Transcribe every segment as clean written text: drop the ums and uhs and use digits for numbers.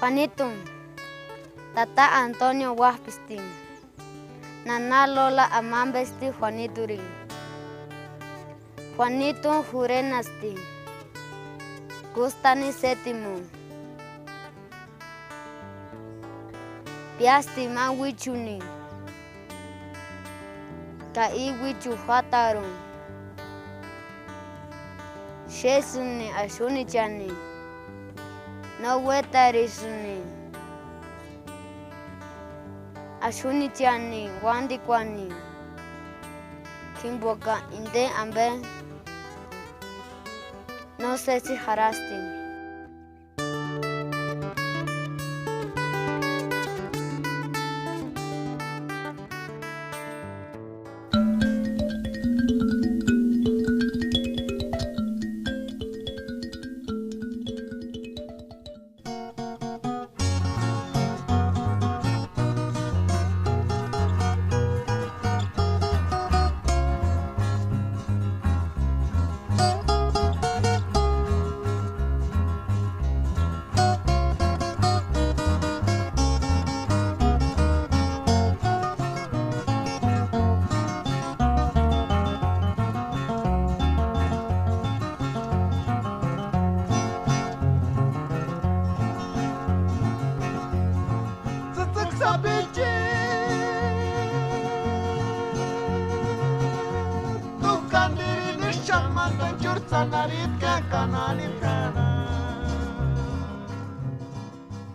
Juanito, tata Antonio Huaspistin, nana Lola Amambesti Juanito Rin, Juanito Jurenasti, Gustani Séptimo, Piasti Mawichuni, Kai Wichu Hataron, Shesuni Ashunichani, no Wetarisuni, Ashunichani, Wandikwani, Kimboka Inde Ambe, no sé si Harasti.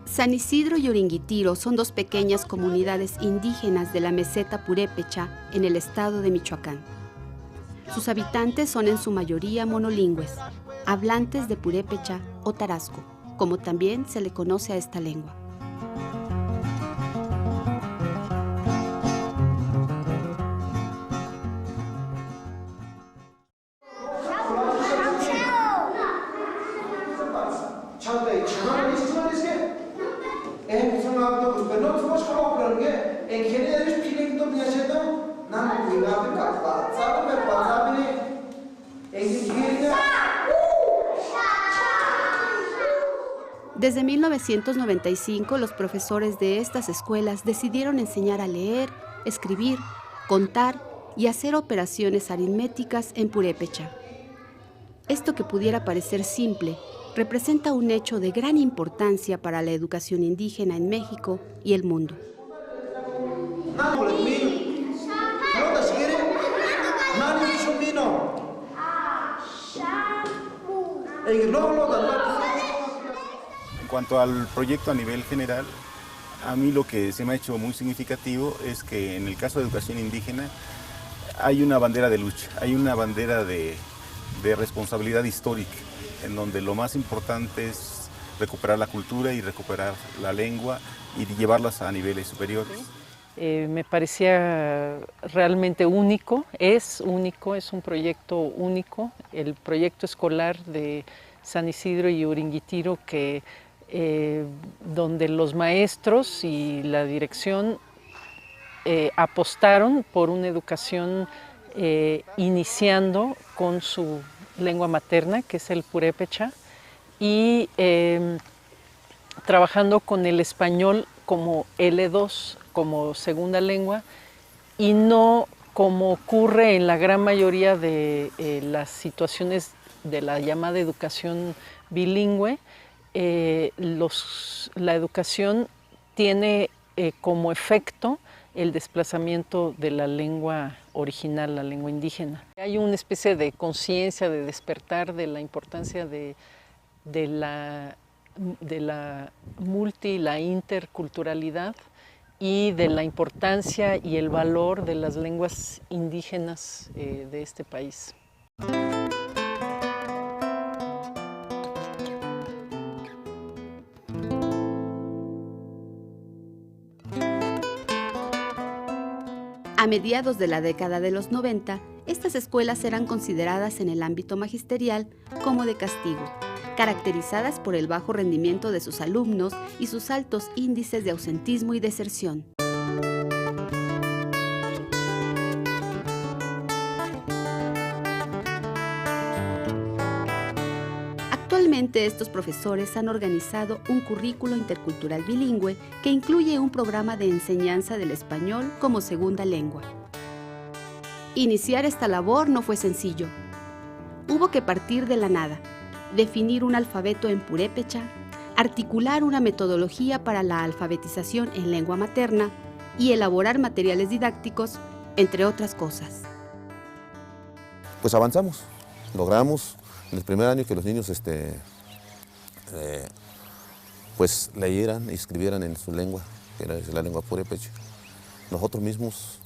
San Isidro y Oringuitiro son dos pequeñas comunidades indígenas de la meseta purépecha en el estado de Michoacán. Sus habitantes son en su mayoría monolingües, hablantes de purépecha o tarasco, como también se le conoce a esta lengua. Desde 1995, los profesores de estas escuelas decidieron enseñar a leer, escribir, contar y hacer operaciones aritméticas en purépecha. Esto que pudiera parecer simple, representa un hecho de gran importancia para la educación indígena en México y el mundo. En cuanto al proyecto a nivel general, a mí lo que se me ha hecho muy significativo es que en el caso de educación indígena hay una bandera de lucha, hay una bandera de responsabilidad histórica, en donde lo más importante es recuperar la cultura y recuperar la lengua y llevarlas a niveles superiores. Me parecía realmente único, es un proyecto único, el proyecto escolar de San Isidro y Oringuitiro, donde los maestros y la dirección apostaron por una educación iniciando con su lengua materna, que es el purépecha, y trabajando con el español como L2, como segunda lengua, y no como ocurre en la gran mayoría de las situaciones de la llamada educación bilingüe. La educación tiene como efecto el desplazamiento de la lengua original, la lengua indígena. Hay una especie de conciencia, de despertar de la importancia de la la interculturalidad y de la importancia y el valor de las lenguas indígenas de este país. A mediados de la década de los 90, estas escuelas eran consideradas en el ámbito magisterial como de castigo, caracterizadas por el bajo rendimiento de sus alumnos y sus altos índices de ausentismo y deserción. Actualmente estos profesores han organizado un currículo intercultural bilingüe que incluye un programa de enseñanza del español como segunda lengua. Iniciar esta labor no fue sencillo. Hubo que partir de la nada, definir un alfabeto en purépecha, articular una metodología para la alfabetización en lengua materna y elaborar materiales didácticos, entre otras cosas. Pues avanzamos, logramos en el primer año que los niños pues leyeran y escribieran en su lengua, que era la lengua purépecha. Nosotros mismos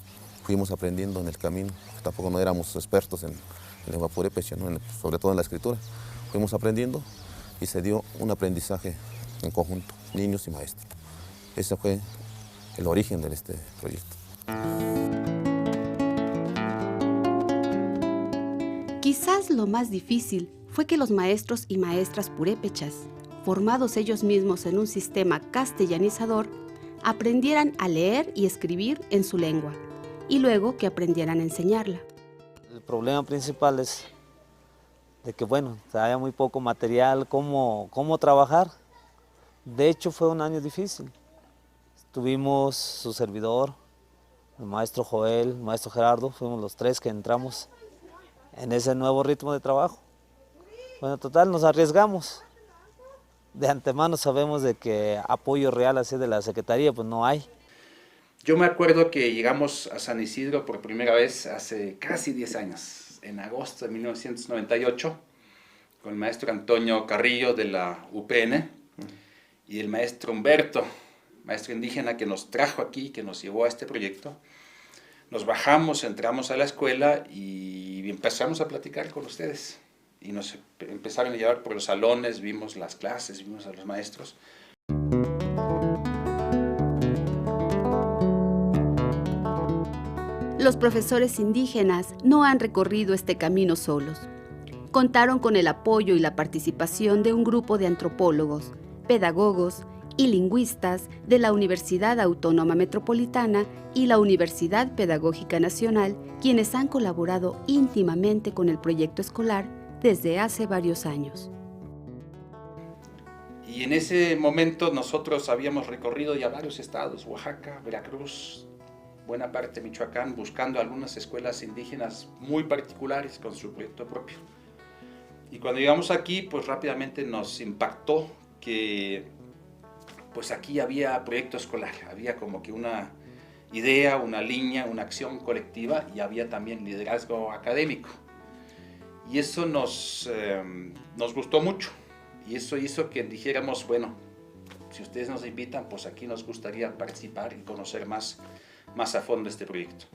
fuimos aprendiendo en el camino, tampoco no éramos expertos en lengua purépecha, ¿no? Sobre todo en la escritura. Fuimos aprendiendo y se dio un aprendizaje en conjunto, niños y maestros. Ese fue el origen de este proyecto. Quizás lo más difícil fue que los maestros y maestras purépechas, formados ellos mismos en un sistema castellanizador, aprendieran a leer y escribir en su lengua, y luego que aprendieran a enseñarla. El problema principal es de que, bueno, había muy poco material, cómo trabajar. De hecho, fue un año difícil. Tuvimos su servidor, el maestro Joel, el maestro Gerardo, fuimos los tres que entramos en ese nuevo ritmo de trabajo. Bueno, total, nos arriesgamos. De antemano sabemos de que apoyo real así de la Secretaría pues no hay. Yo me acuerdo que llegamos a San Isidro por primera vez hace casi 10 años, en agosto de 1998, con el maestro Antonio Carrillo de la UPN y el maestro Humberto, maestro indígena que nos trajo aquí, que nos llevó a este proyecto. Nos bajamos, entramos a la escuela y empezamos a platicar con ustedes. Y nos empezaron a llevar por los salones, vimos las clases, vimos a los maestros. Los profesores indígenas no han recorrido este camino solos. Contaron con el apoyo y la participación de un grupo de antropólogos, pedagogos y lingüistas de la Universidad Autónoma Metropolitana y la Universidad Pedagógica Nacional, quienes han colaborado íntimamente con el proyecto escolar desde hace varios años. Y en ese momento nosotros habíamos recorrido ya varios estados, Oaxaca, Veracruz, buena parte de Michoacán, buscando algunas escuelas indígenas muy particulares con su proyecto propio. Y cuando llegamos aquí, pues rápidamente nos impactó que pues aquí había proyecto escolar, había como que una idea, una línea, una acción colectiva y había también liderazgo académico. Y eso nos gustó mucho y eso hizo que dijéramos, bueno, si ustedes nos invitan, pues aquí nos gustaría participar y conocer más a fondo este proyecto.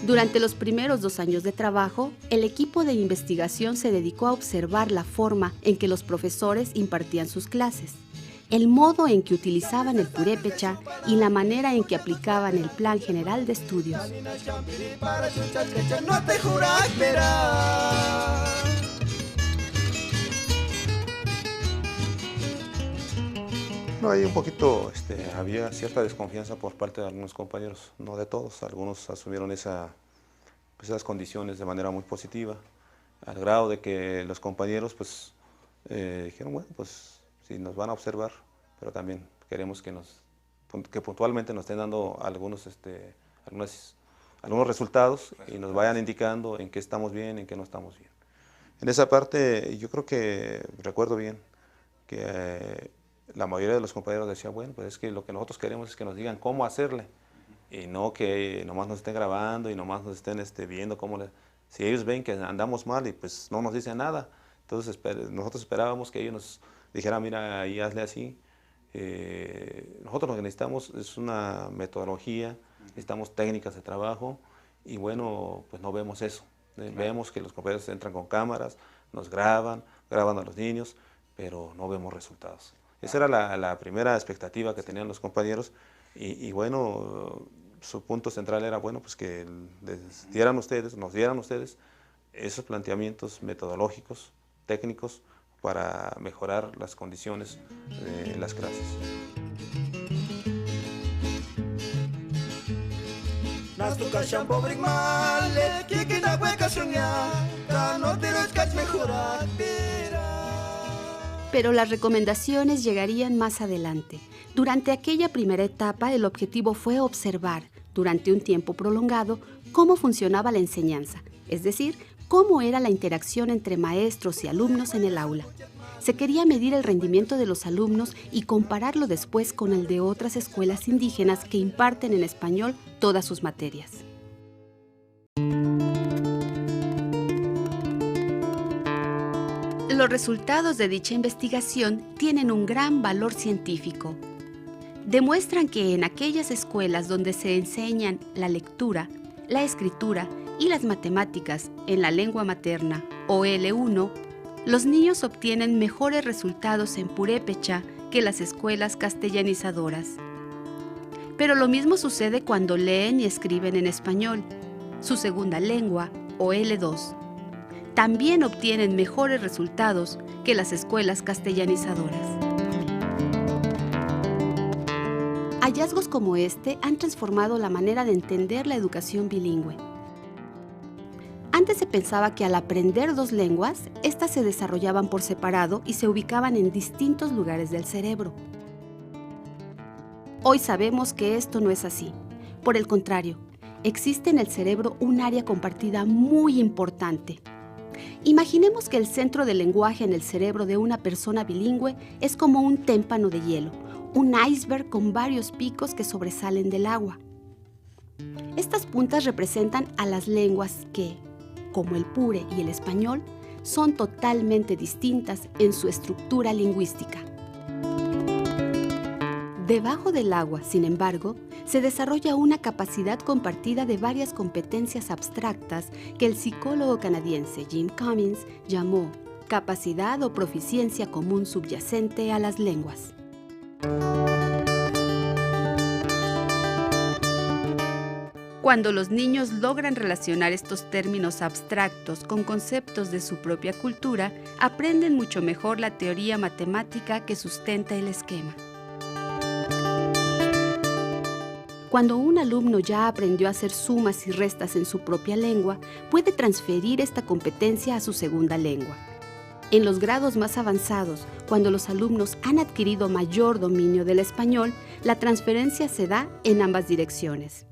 Durante los primeros 2 años de trabajo, el equipo de investigación se dedicó a observar la forma en que los profesores impartían sus clases, el modo en que utilizaban el purépecha y la manera en que aplicaban el Plan General de Estudios. No, ahí un poquito había cierta desconfianza por parte de algunos compañeros, no de todos. Algunos asumieron esas condiciones de manera muy positiva, al grado de que los compañeros pues, dijeron, bueno, pues si nos van a observar, pero también queremos que puntualmente nos estén dando algunos resultados y nos vayan indicando en qué estamos bien, en qué no estamos bien. En esa parte yo creo que recuerdo bien que la mayoría de los compañeros decían, bueno, pues es que lo que nosotros queremos es que nos digan cómo hacerle y no que nomás nos estén grabando y nomás nos estén viendo cómo si ellos ven que andamos mal y pues no nos dicen nada, entonces nosotros esperábamos que ellos nos dijeran, mira, ahí hazle así. Nosotros lo que necesitamos es una metodología, necesitamos técnicas de trabajo y bueno, pues no vemos eso. Vemos que los compañeros entran con cámaras, nos graban a los niños, pero no vemos resultados. Esa era la primera expectativa que tenían los compañeros y bueno, su punto central era, bueno, pues que nos dieran ustedes esos planteamientos metodológicos, técnicos, para mejorar las condiciones de las clases. Pero las recomendaciones llegarían más adelante. Durante aquella primera etapa, el objetivo fue observar, durante un tiempo prolongado, cómo funcionaba la enseñanza, es decir, cómo era la interacción entre maestros y alumnos en el aula. Se quería medir el rendimiento de los alumnos y compararlo después con el de otras escuelas indígenas que imparten en español todas sus materias. Los resultados de dicha investigación tienen un gran valor científico. Demuestran que en aquellas escuelas donde se enseñan la lectura, la escritura y las matemáticas en la lengua materna o L1, los niños obtienen mejores resultados en purépecha que las escuelas castellanizadoras. Pero lo mismo sucede cuando leen y escriben en español, su segunda lengua o L2. También obtienen mejores resultados que las escuelas castellanizadoras. Hallazgos como este han transformado la manera de entender la educación bilingüe. Antes se pensaba que al aprender dos lenguas, éstas se desarrollaban por separado y se ubicaban en distintos lugares del cerebro. Hoy sabemos que esto no es así. Por el contrario, existe en el cerebro un área compartida muy importante. Imaginemos que el centro del lenguaje en el cerebro de una persona bilingüe es como un témpano de hielo, un iceberg con varios picos que sobresalen del agua. Estas puntas representan a las lenguas que, como el pure y el español, son totalmente distintas en su estructura lingüística. Debajo del agua, sin embargo, se desarrolla una capacidad compartida de varias competencias abstractas que el psicólogo canadiense Jim Cummins llamó capacidad o proficiencia común subyacente a las lenguas. Cuando los niños logran relacionar estos términos abstractos con conceptos de su propia cultura, aprenden mucho mejor la teoría matemática que sustenta el esquema. Cuando un alumno ya aprendió a hacer sumas y restas en su propia lengua, puede transferir esta competencia a su segunda lengua. En los grados más avanzados, cuando los alumnos han adquirido mayor dominio del español, la transferencia se da en ambas direcciones.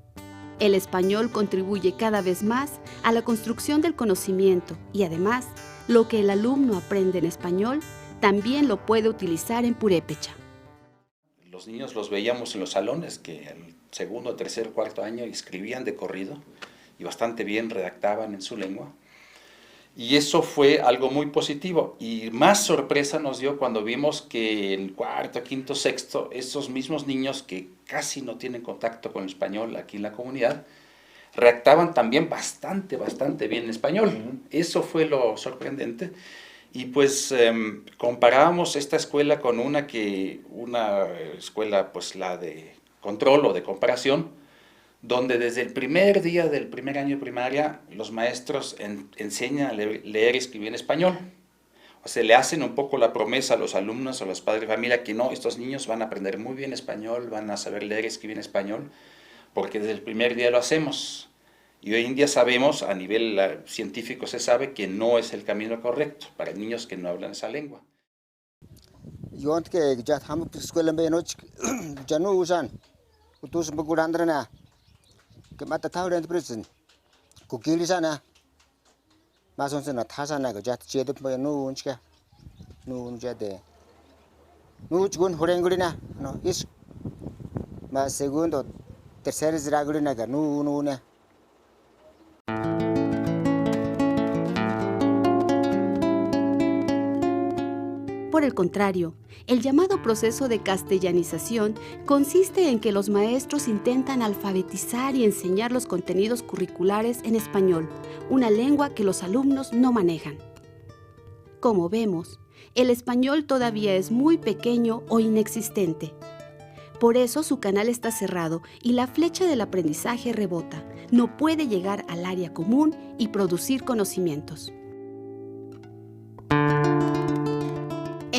El español contribuye cada vez más a la construcción del conocimiento y además, lo que el alumno aprende en español también lo puede utilizar en purépecha. Los niños los veíamos en los salones que el segundo, tercer, cuarto año escribían de corrido y bastante bien redactaban en su lengua. Y eso fue algo muy positivo. Y más sorpresa nos dio cuando vimos que en cuarto, quinto, sexto, esos mismos niños que casi no tienen contacto con el español aquí en la comunidad, redactaban también bastante bien en español. Eso fue lo sorprendente. Y pues comparábamos esta escuela con una escuela, pues la de control o de comparación, donde desde el primer día del primer año de primaria los maestros enseñan a leer y escribir en español. O sea, le hacen un poco la promesa a los alumnos o a los padres de familia que no, estos niños van a aprender muy bien español, van a saber leer y escribir en español, porque desde el primer día lo hacemos. Y hoy en día sabemos, a nivel científico se sabe que no es el camino correcto para niños que no hablan esa lengua. Yo antes que ya estamos en la escuela ya no usan, ustedes me curan nada, que mata todo el presen, que sana, más o menos na tasana que ya te puede no unchka, no ya de, no uchgun horengulina, no es más segundo, tercero es ragulina que no. Por el contrario, el llamado proceso de castellanización consiste en que los maestros intentan alfabetizar y enseñar los contenidos curriculares en español, una lengua que los alumnos no manejan. Como vemos, el español todavía es muy pequeño o inexistente. Por eso su canal está cerrado y la flecha del aprendizaje rebota, no puede llegar al área común y producir conocimientos.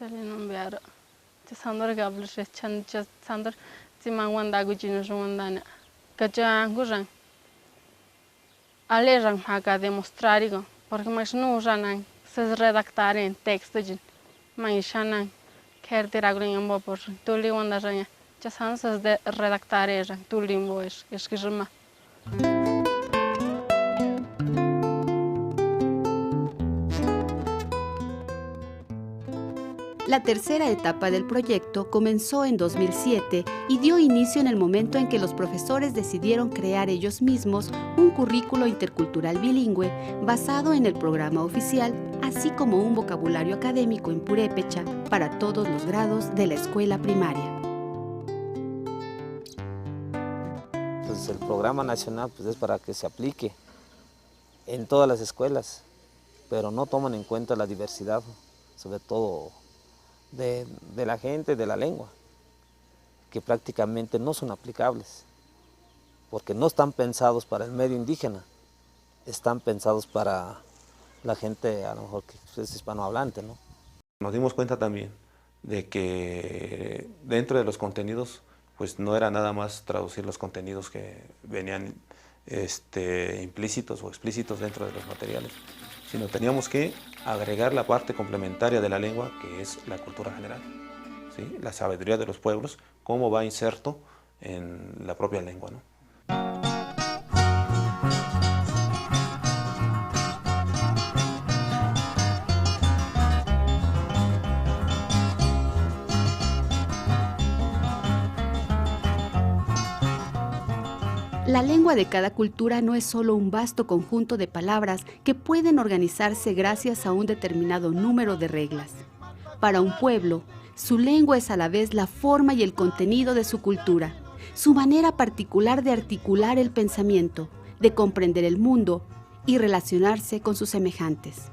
Chalin biara. Sandor gabler chan sandor timang wanda gujino jondana. Kaja gurang. Ale rang haga demostrar igo, porque mas não janang se redactar em texto de mas janang quer ter algo em amor por tuli wanda janya. Já são se redactar jang tuli bois esquema. La tercera etapa del proyecto comenzó en 2007 y dio inicio en el momento en que los profesores decidieron crear ellos mismos un currículo intercultural bilingüe basado en el programa oficial, así como un vocabulario académico en purépecha para todos los grados de la escuela primaria. Pues el programa nacional pues es para que se aplique en todas las escuelas, pero no toman en cuenta la diversidad, sobre todo de la gente, de la lengua, que prácticamente no son aplicables, porque no están pensados para el medio indígena, están pensados para la gente a lo mejor que es hispanohablante, ¿no? Nos dimos cuenta también de que dentro de los contenidos, pues no era nada más traducir los contenidos que venían implícitos o explícitos dentro de los materiales, sino teníamos que agregar la parte complementaria de la lengua, que es la cultura general, ¿sí? La sabiduría de los pueblos, cómo va inserto en la propia lengua, ¿no? La lengua de cada cultura no es solo un vasto conjunto de palabras que pueden organizarse gracias a un determinado número de reglas. Para un pueblo, su lengua es a la vez la forma y el contenido de su cultura, su manera particular de articular el pensamiento, de comprender el mundo y relacionarse con sus semejantes.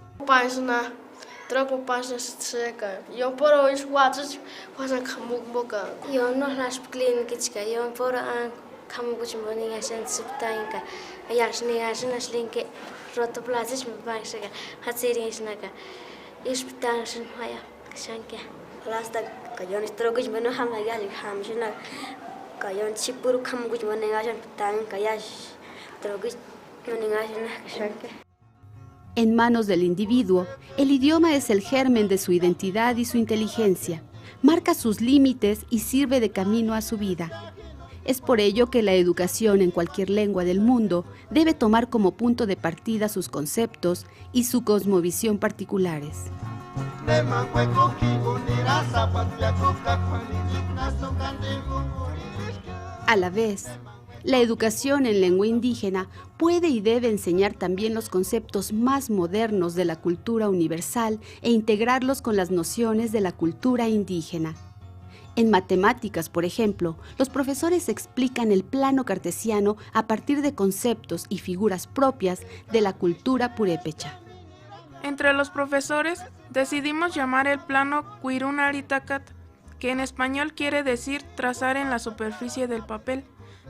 En manos del individuo, el idioma es el germen de su identidad y su inteligencia, marca sus límites y sirve de camino a su vida. Es por ello que la educación en cualquier lengua del mundo debe tomar como punto de partida sus conceptos y su cosmovisión particulares. A la vez, la educación en lengua indígena puede y debe enseñar también los conceptos más modernos de la cultura universal e integrarlos con las nociones de la cultura indígena. En matemáticas, por ejemplo, los profesores explican el plano cartesiano a partir de conceptos y figuras propias de la cultura purépecha. Entre los profesores decidimos llamar el plano Cuirunaritacat, que en español quiere decir trazar en la superficie del papel.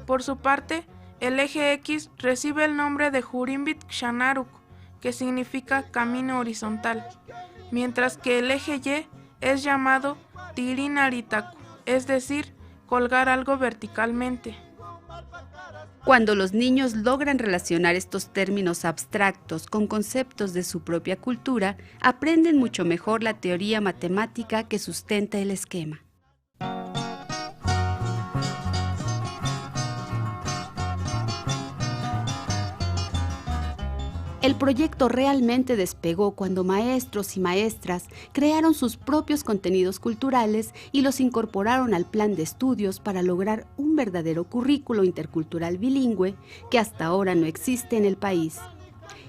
Por su parte, el eje X recibe el nombre de Jurimbit Xanaruk, que significa camino horizontal, mientras que el eje Y es llamado Tirinaritaku, es decir, colgar algo verticalmente. Cuando los niños logran relacionar estos términos abstractos con conceptos de su propia cultura, aprenden mucho mejor la teoría matemática que sustenta el esquema. El proyecto realmente despegó cuando maestros y maestras crearon sus propios contenidos culturales y los incorporaron al plan de estudios para lograr un verdadero currículo intercultural bilingüe que hasta ahora no existe en el país.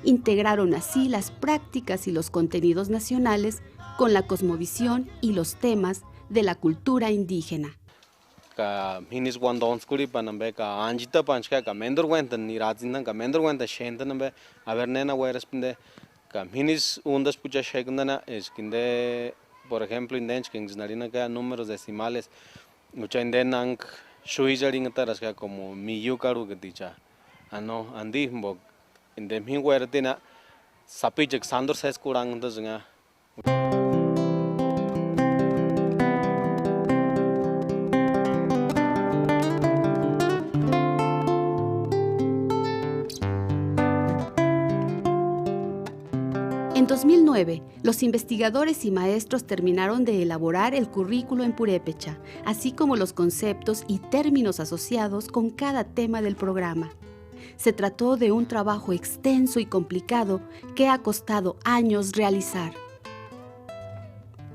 Integraron así las prácticas y los contenidos nacionales con la cosmovisión y los temas de la cultura indígena. Minis Wandon Skuri Panambe, Anjita Panchka, Mendor Wentan, Nirazinan, Mendor Wentan Shentanambe, Avernena Werespinde, Minis Undas Pucha Shekundana, Eskinde, por ejemplo, Indenskings, Narina, números decimales, mucha Indenang, Shuizaringaras, como Miyukaru, que dicha, Ano, Andimbo, Indemhin Wertina, Sapichek Sandor Seskurang, En 2009, los investigadores y maestros terminaron de elaborar el currículo en purépecha, así como los conceptos y términos asociados con cada tema del programa. Se trató de un trabajo extenso y complicado que ha costado años realizar.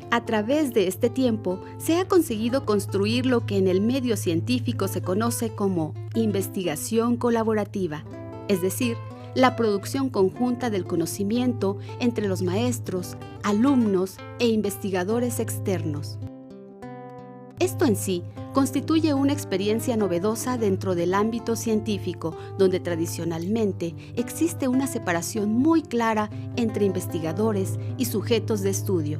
A través de este tiempo, se ha conseguido construir lo que en el medio científico se conoce como investigación colaborativa, es decir, la producción conjunta del conocimiento entre los maestros, alumnos e investigadores externos. Esto en sí constituye una experiencia novedosa dentro del ámbito científico, donde tradicionalmente existe una separación muy clara entre investigadores y sujetos de estudio.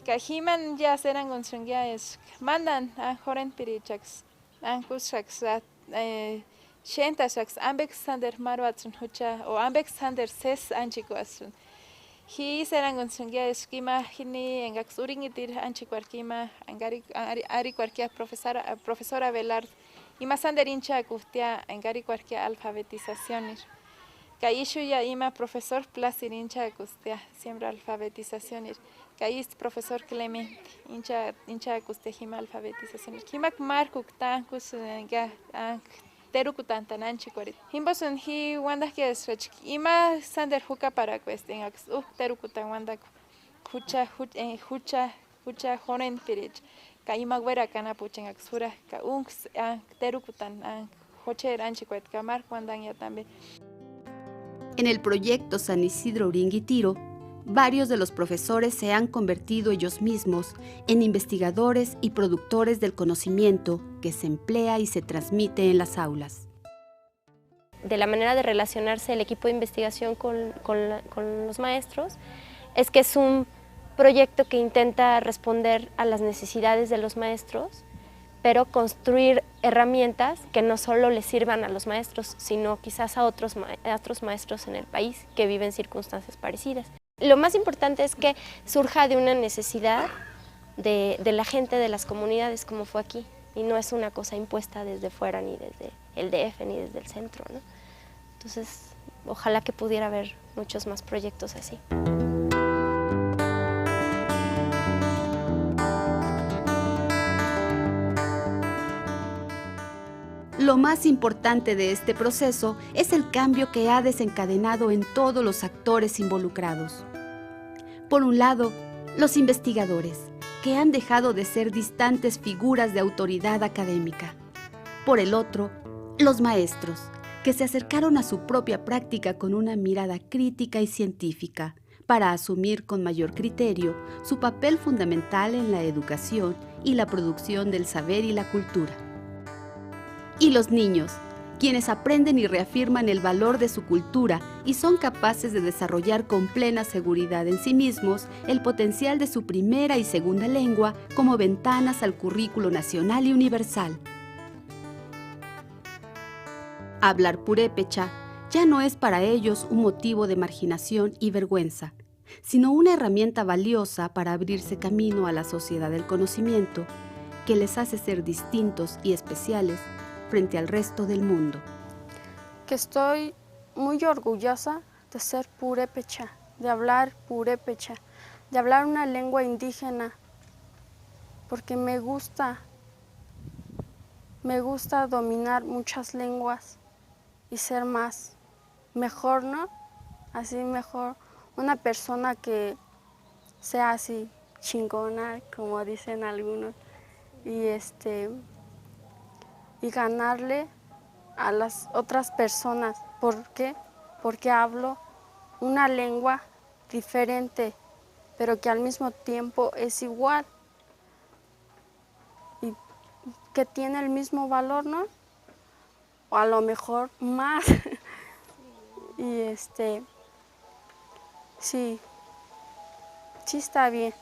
Kahiman ya serán consungias, mandan a Joren Pirichax, Ankusax, Shentasax, Ambexander Marwatsun Hucha o Ambexander Ses Anchikuasun. Hi serán consungias, Kima, Hini, Engax Uringitir, Anchikuarkima, Ari Cuarquia, profesora Velar, y Masander Incha Custia, Engari Cuarquia alfabetizaciones. Kaishu ya ima profesor Placir Incha Custia, siempre alfabetizaciones. Kais profesor Clemente, hincha Custejima alfabetización. Kimak Markuk tankus ya terukutan tananchi cuarit. Himbosun hi wanda que es ima sander huka para cuesten ax terukutan wanda hucha joren pirich. Kaima guera kana puchen axura ka unks terukutan hocher anchi cuet kamar wanda ya también. En el proyecto San Isidro Uringuitiro, varios de los profesores se han convertido ellos mismos en investigadores y productores del conocimiento que se emplea y se transmite en las aulas. De la manera de relacionarse el equipo de investigación con los maestros es que es un proyecto que intenta responder a las necesidades de los maestros, pero construir herramientas que no solo les sirvan a los maestros, sino quizás a otros maestros en el país que viven circunstancias parecidas. Lo más importante es que surja de una necesidad de la gente, de las comunidades, como fue aquí, y no es una cosa impuesta desde fuera, ni desde el DF, ni desde el centro, ¿no? Entonces, ojalá que pudiera haber muchos más proyectos así. Lo más importante de este proceso es el cambio que ha desencadenado en todos los actores involucrados. Por un lado, los investigadores, que han dejado de ser distantes figuras de autoridad académica. Por el otro, los maestros, que se acercaron a su propia práctica con una mirada crítica y científica, para asumir con mayor criterio su papel fundamental en la educación y la producción del saber y la cultura. Y los niños, quienes aprenden y reafirman el valor de su cultura y son capaces de desarrollar con plena seguridad en sí mismos el potencial de su primera y segunda lengua como ventanas al currículo nacional y universal. Hablar purépecha ya no es para ellos un motivo de marginación y vergüenza, sino una herramienta valiosa para abrirse camino a la sociedad del conocimiento que les hace ser distintos y especiales frente al resto del mundo. Que estoy muy orgullosa de ser purépecha, de hablar purépecha, de hablar una lengua indígena, porque me gusta dominar muchas lenguas y ser mejor, ¿no? Así mejor, una persona que sea así chingona, como dicen algunos, y ganarle a las otras personas. ¿Por qué? Porque hablo una lengua diferente, pero que al mismo tiempo es igual y que tiene el mismo valor, ¿no? O a lo mejor más. Y sí está bien.